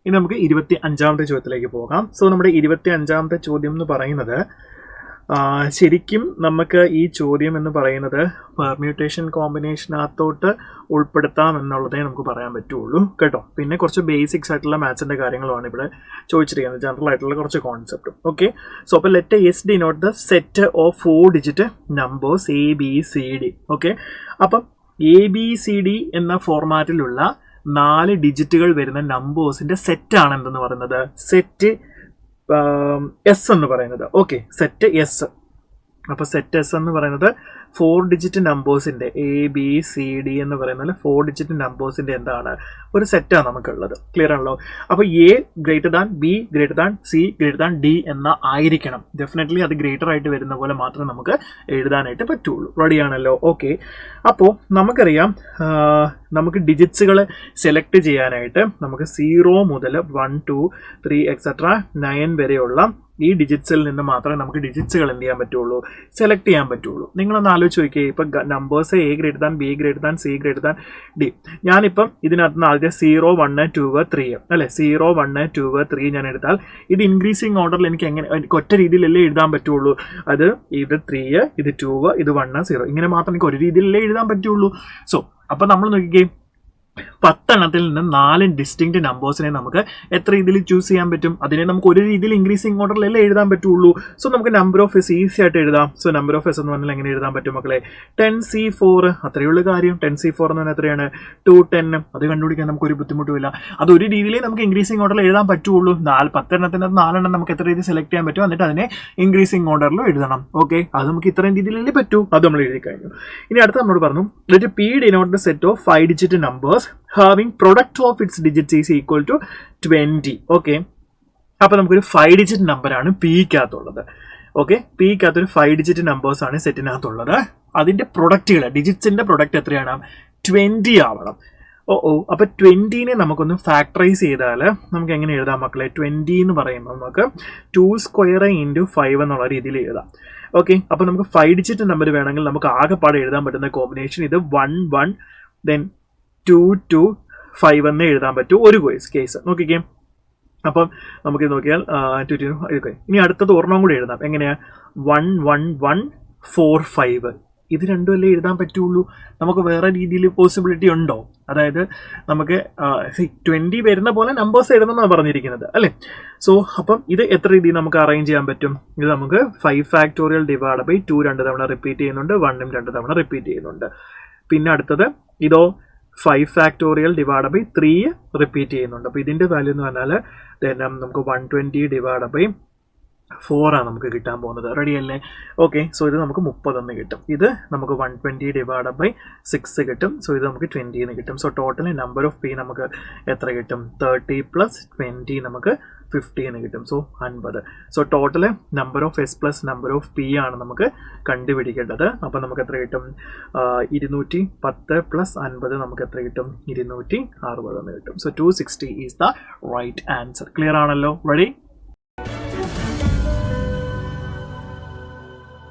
ഇനി നമുക്ക് 25ാമത്തെ ചോദ്യത്തിലേക്ക് പോകാം. സോ നമ്മുടെ 25ാമത്തെ ചോദ്യം എന്ന് പറയുന്നത് ശരിക്കും നമുക്ക് ഈ ചോദ്യം എന്ന് പറയുന്നത് പെർമ്യൂട്ടേഷൻ കോമ്പിനേഷനകത്തോട്ട് ഉൾപ്പെടുത്താം എന്നുള്ളതേ നമുക്ക് പറയാൻ പറ്റുള്ളൂ കേട്ടോ. പിന്നെ കുറച്ച് ബേസിക്സ് ആയിട്ടുള്ള മാത്സിൻ്റെ കാര്യങ്ങളുമാണ് ഇവിടെ ചോദിച്ചിരിക്കുന്നത്, ജനറൽ ആയിട്ടുള്ള കുറച്ച് കോൺസെപ്റ്റും. ഓക്കെ, സോ അപ്പോൾ let us denote the set of 4 digit numbers ABCD. Okay, അപ്പം ABCD എന്ന ഫോർമാറ്റിലുള്ള 4 ഡിജിറ്റുകൾ വരുന്ന നമ്പേഴ്സിന്റെ സെറ്റാണ് എന്തെന്ന് പറയുന്നത്, സെറ്റ് എസ് എന്ന് പറയുന്നത്. Okay, set S. അപ്പോൾ സെറ്റ് എസ് എന്ന് പറയുന്നത് 4 ഡിജിറ്റ് നമ്പേഴ്സിന്റെ ABCD എന്ന് പറയുന്നത് 4 ഡിജിറ്റ് നമ്പേഴ്സിന്റെ എന്താണ്, ഒരു സെറ്റാണ് നമുക്കുള്ളത്. ക്ലിയർ ആണല്ലോ. അപ്പോൾ A greater than B greater than C greater than D എന്ന ആയിരിക്കണം. ഡെഫിനറ്റ്ലി അത് ഗ്രേറ്റർ ആയിട്ട് വരുന്ന പോലെ മാത്രമേ നമുക്ക് എഴുതാനായിട്ട് പറ്റുള്ളൂ. റെഡിയാണല്ലോ. ഓക്കെ, അപ്പോൾ നമുക്കറിയാം നമുക്ക് ഡിജിറ്റ്സുകൾ സെലക്ട് ചെയ്യാനായിട്ട് നമുക്ക് 0 മുതൽ 1 2 3 എക്സെട്ര 9 വരെയുള്ള ഈ ഡിജിറ്റ്സിൽ നിന്ന് മാത്രമേ നമുക്ക് ഡിജിറ്റ്സുകൾ എന്ത് ചെയ്യാൻ പറ്റുള്ളൂ, സെലക്ട് ചെയ്യാൻ പറ്റുള്ളൂ. നിങ്ങളൊന്ന് ആലോചിച്ച് നോക്കിയേ, ഇപ്പം numbers A greater than B greater than C greater than D. ഞാനിപ്പം ഇതിനകത്ത് നിന്ന് ആദ്യം 0 1 2 3 അല്ലെ, 0 1 2 3 ഞാൻ എടുത്താൽ ഇത് ഇൻക്രീസിങ് ഓർഡറിൽ എനിക്ക് എനിക്ക് ഒറ്റ രീതിയിലല്ലേ എഴുതാൻ പറ്റുള്ളൂ. അത് ഇത് 3 ഇത് 2 ഇത് 1 0 ഇങ്ങനെ മാത്രം എനിക്ക് ഒരു രീതിയിലല്ലേ എഴുതാൻ പറ്റുള്ളൂ. സോ അപ്പം നമ്മൾ നോക്കിക്കേ, 10 എണ്ണത്തിൽ നിന്ന് 4 ഡിസ്റ്റിങ്ക്റ്റ് നമ്പേഴ്സിനെ നമുക്ക് എത്ര രീതിയിൽ ചൂസ് ചെയ്യാൻ പറ്റും, അതിനെ നമുക്ക് ഒരു രീതിയിൽ ഇൻക്രീസിങ് ഓർഡറിലല്ലേ എഴുതാൻ പറ്റുള്ളൂ. സോ നമുക്ക് നമ്പർ ഓഫ് എസ് ഈസി ആയിട്ട് എഴുതാം. സോ നമ്പർ ഓഫ് എസ് എന്ന് പറഞ്ഞാൽ എങ്ങനെ എഴുതാൻ പറ്റും മക്കളെ, 10C4 അത്രയുള്ള കാര്യം. 10C4 എന്ന് പറഞ്ഞാൽ എത്രയാണ്, 210. അത് കണ്ടുപിടിക്കാൻ നമുക്ക് ഒരു ബുദ്ധിമുട്ടുമില്ല. അത് ഒരു രീതിയിലേ നമുക്ക് ഇൻക്രീസിങ് ഓർഡറിൽ എഴുതാൻ പറ്റുള്ളൂ. 10 എണ്ണത്തിനകത്ത് 4 എണ്ണം നമുക്ക് എത്ര രീതിയിൽ സെലക്ട് ചെയ്യാൻ പറ്റും, എന്നിട്ട് അതിനെ ഇൻക്രീസിങ് ഓർഡറിൽ എഴുതണം. ഓക്കെ, അത് നമുക്ക് ഇത്രയും രീതിയിലല്ലേ പറ്റൂ, അത് നമ്മൾ എഴുതി കഴിഞ്ഞു. ഇനി അടുത്ത് നമ്മളോട് പറഞ്ഞു let P denote the set of 5 digit numbers having product of its digits is equal to 20. Okay, അപ്പോൾ നമുക്കൊരു 5 ഡിജിറ്റ് നമ്പറാണ് Pക്കകത്തുള്ളത്. Okay, Pക്കകത്തൊരു 5 digit നമ്പേഴ്സാണ് സെറ്റിനകത്തുള്ളത്. അതിൻ്റെ പ്രൊഡക്റ്റുകൾ, ഡിജിറ്റ്സിൻ്റെ പ്രൊഡക്റ്റ് എത്രയാണ്, 20 ആവണം. അപ്പോൾ 20നെ നമുക്കൊന്ന് ഫാക്ടറൈസ് ചെയ്താൽ നമുക്ക് എങ്ങനെ എഴുതാം മക്കളെ, 20 എന്ന് പറയുമ്പോൾ നമുക്ക് 2 സ്ക്വയർ ഇൻറ്റു 5 എന്നുള്ള രീതിയിൽ എഴുതാം. ഓക്കെ, അപ്പോൾ നമുക്ക് 5 ഡിജിറ്റ് നമ്പർ വേണമെങ്കിൽ നമുക്ക് ആകെപ്പാടെ എഴുതാൻ പറ്റുന്ന കോമ്പിനേഷൻ ഇത് 1 1 ദെൻ 2 2 5 എന്ന് എഴുതാൻ പറ്റും ഒരു കേസ്. നോക്കിക്കേ, അപ്പം നമുക്ക് നോക്കിയാൽ 2 2 ഇതൊക്കെ. ഇനി അടുത്തത് ഒരെണ്ണം കൂടി എഴുതാം. എങ്ങനെയാ, 1 1 1 4 5. ഇത് രണ്ടും അല്ലേ എഴുതാൻ പറ്റുള്ളൂ. നമുക്ക് വേറെ രീതിയിൽ പോസിബിലിറ്റി ഉണ്ടോ? അതായത് നമുക്ക് 20 വരുന്ന പോലെ നമ്പേഴ്സ് എഴുതണമെന്നാണ് പറഞ്ഞിരിക്കുന്നത് അല്ലേ. സോ അപ്പം ഇത് എത്ര രീതിയിൽ നമുക്ക് അറേഞ്ച് ചെയ്യാൻ പറ്റും, ഇത് നമുക്ക് 5 ഫാക്ടോറിയൽ ഡിവൈഡ് ബൈ 2 2 തവണ റിപ്പീറ്റ് ചെയ്യുന്നുണ്ട്, 1 2 തവണ റിപ്പീറ്റ് ചെയ്യുന്നുണ്ട്. പിന്നെ അടുത്തത് ഇതോ 5 ഫാക്ടോറിയൽ ഡിവൈഡ് ബൈ 3 റിപ്പീറ്റ് ചെയ്യുന്നുണ്ട്. അപ്പോൾ ഇതിൻ്റെ വാല്യൂ എന്ന് പറഞ്ഞാൽ നമുക്ക് 120 ഡിവൈഡ് ബൈ 4 ആണ് നമുക്ക് കിട്ടാൻ പോകുന്നത്. റെഡി അല്ലേ? ഓക്കെ, സോ ഇത് നമുക്ക് 30 എന്ന് കിട്ടും. ഇത് നമുക്ക് 120 ഡിവൈഡ് ബൈ 6 കിട്ടും. സോ ഇത് നമുക്ക് 20 എന്ന് കിട്ടും. So total number of P നമുക്ക് എത്ര കിട്ടും, 30 പ്ലസ് 20 നമുക്ക് 50 എന്ന് കിട്ടും. So 50. So total number of S plus number of P ആണ് നമുക്ക് കണ്ടുപിടിക്കേണ്ടത്. അപ്പോൾ നമുക്ക് എത്ര കിട്ടും, 210 പ്ലസ് 50 നമുക്ക് എത്ര കിട്ടും, 260 എന്ന് കിട്ടും. So 260 is the right answer. Clear ആണല്ലോ? റെഡി?